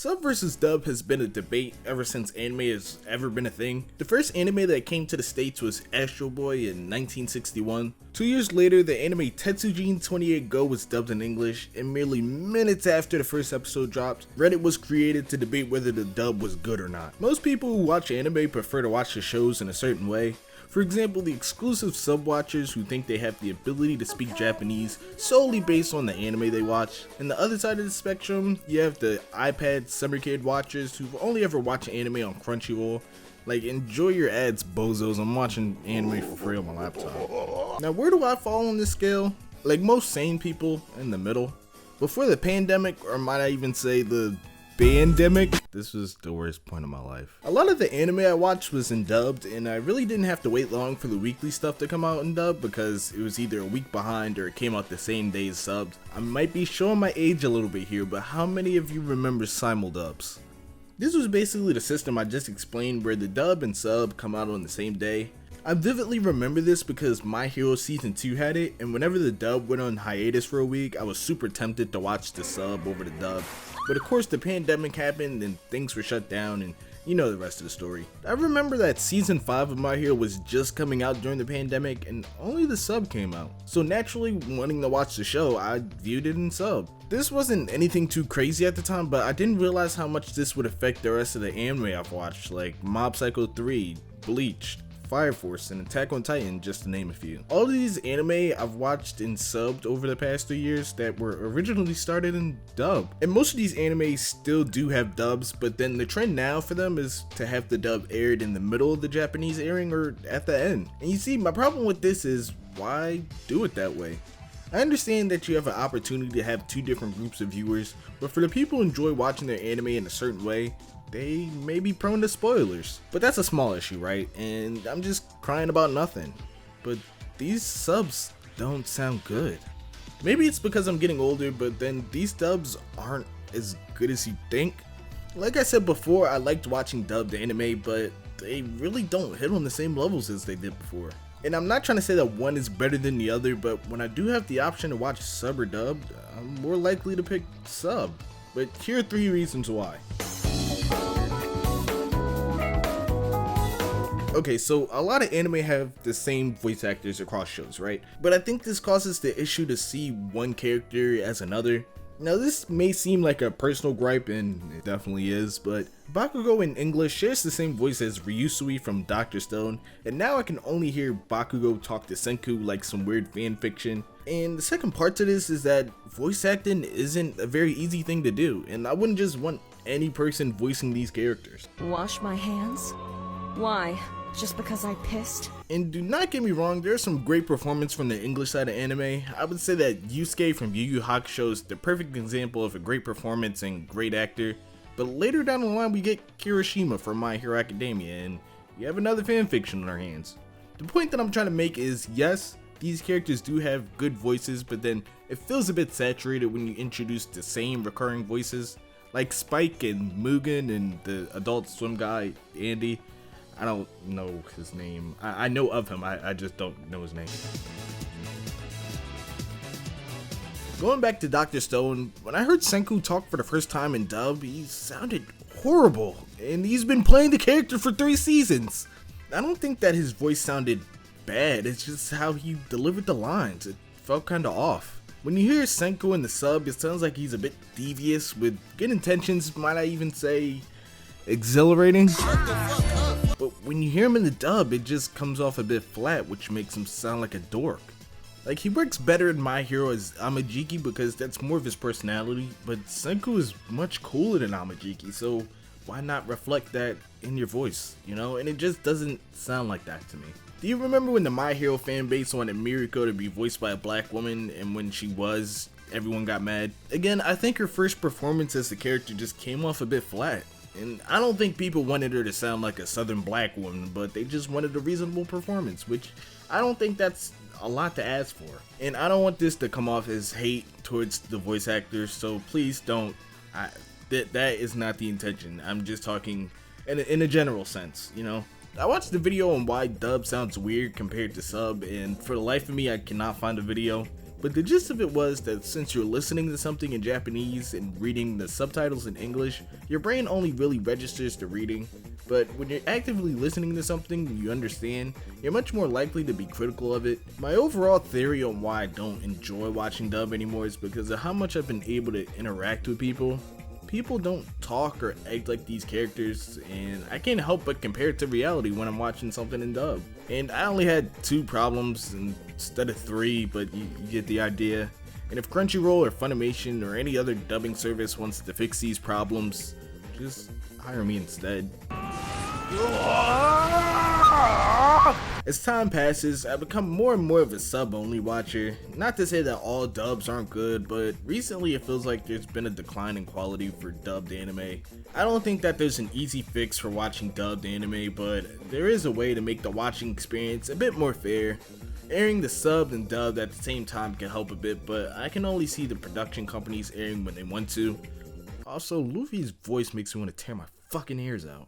Sub versus dub has been a debate ever since anime has ever been a thing. The first anime that came to the States was Astro Boy in 1961. 2 years later, the anime Tetsujin 28 Go was dubbed in English, and merely minutes after the first episode dropped, Reddit was created to debate whether the dub was good or not. Most people who watch anime prefer to watch the shows in a certain way. For example, the exclusive sub watchers who think they have the ability to speak Japanese solely based on the anime they watch. And the other side of the spectrum, you have the iPad summer kid watchers who only ever watch anime on Crunchyroll. Like, enjoy your ads, bozos. I'm watching anime for free on my laptop. Now, where do I fall on this scale? Like most sane people, in the middle. Before the pandemic, or might I even say the pandemic, this was the worst point of my life. A lot of the anime I watched was in dubbed, and I really didn't have to wait long for the weekly stuff to come out in dub because it was either a week behind or it came out the same day as subbed. I might be showing my age a little bit here, but how many of you remember simuldubs? This was basically the system I just explained where the dub and sub come out on the same day. I vividly remember this because My Hero Season 2 had it, and whenever the dub went on hiatus for a week, I was super tempted to watch the sub over the dub. But of course the pandemic happened and things were shut down, and you know the rest of the story. I remember that Season 5 of My Hero was just coming out during the pandemic and only the sub came out. So naturally, wanting to watch the show, I viewed it in sub. This wasn't anything too crazy at the time, but I didn't realize how much this would affect the rest of the anime I've watched, like Mob Psycho 3, Bleach, Fire Force, and Attack on Titan, just to name a few. All of these anime I've watched and subbed over the past 3 years that were originally started in dub. And most of these animes still do have dubs, but then the trend now for them is to have the dub aired in the middle of the Japanese airing or at the end. And you see, my problem with this is, why do it that way? I understand that you have an opportunity to have two different groups of viewers, but for the people who enjoy watching their anime in a certain way, they may be prone to spoilers. But that's a small issue, right? And I'm just crying about nothing. But these subs don't sound good. Maybe it's because I'm getting older, but then these dubs aren't as good as you think. Like I said before, I liked watching dubbed anime, but they really don't hit on the same levels as they did before. And I'm not trying to say that one is better than the other, but when I do have the option to watch sub or dubbed, I'm more likely to pick sub. But here are 3 reasons why. Okay, so a lot of anime have the same voice actors across shows, right? But I think this causes the issue to see one character as another. Now this may seem like a personal gripe, and it definitely is, but Bakugo in English shares the same voice as Ryusui from Drstone, and now I can only hear Bakugo talk to Senku like some weird fanfiction. And the second part to this is that voice acting isn't a very easy thing to do, and I wouldn't just want any person voicing these characters. Wash my hands? Why? Just because I pissed? And do not get me wrong, there's some great performance from the English side of anime. I would say that Yusuke from Yu Yu Hakusho is the perfect example of a great performance and great actor. But later down the line we get Kirishima from My Hero Academia, and we have another fanfiction on our hands. The point that I'm trying to make is, yes, these characters do have good voices, but then it feels a bit saturated when you introduce the same recurring voices. Like Spike and Mugen and the Adult Swim guy, Andy. I don't know his name. I know of him, I just don't know his name. Going back to Drstone, when I heard Senku talk for the first time in dub, he sounded horrible, and he's been playing the character for 3 seasons. I don't think that his voice sounded bad, it's just how he delivered the lines. It felt kinda off. When you hear Senku in the sub, it sounds like he's a bit devious with good intentions, might I even say exhilarating. But when you hear him in the dub, it just comes off a bit flat, which makes him sound like a dork. Like, he works better in My Hero as Amajiki because that's more of his personality, but Senku is much cooler than Amajiki, so why not reflect that in your voice, you know? And it just doesn't sound like that to me. Do you remember when the My Hero fanbase wanted Miriko to be voiced by a black woman, and when she was, everyone got mad? Again, I think her first performance as the character just came off a bit flat. And I don't think people wanted her to sound like a southern black woman, but they just wanted a reasonable performance, which I don't think that's a lot to ask for. And I don't want this to come off as hate towards the voice actors, so please don't. That is not the intention. I'm just talking in a general sense, you know? I watched the video on why dub sounds weird compared to sub, and for the life of me I cannot find a video. But the gist of it was that since you're listening to something in Japanese and reading the subtitles in English, your brain only really registers the reading. But when you're actively listening to something you understand, you're much more likely to be critical of it. My overall theory on why I don't enjoy watching dub anymore is because of how much I've been able to interact with people. People don't talk or act like these characters, and I can't help but compare it to reality when I'm watching something in dub. And I only had 2 problems instead of 3, but you get the idea. And if Crunchyroll or Funimation or any other dubbing service wants to fix these problems, just hire me instead. As time passes, I've become more and more of a sub-only watcher. Not to say that all dubs aren't good, but recently it feels like there's been a decline in quality for dubbed anime. I don't think that there's an easy fix for watching dubbed anime, but there is a way to make the watching experience a bit more fair. Airing the subbed and dubbed at the same time can help a bit, but I can only see the production companies airing when they want to. Also, Luffy's voice makes me want to tear my fucking ears out.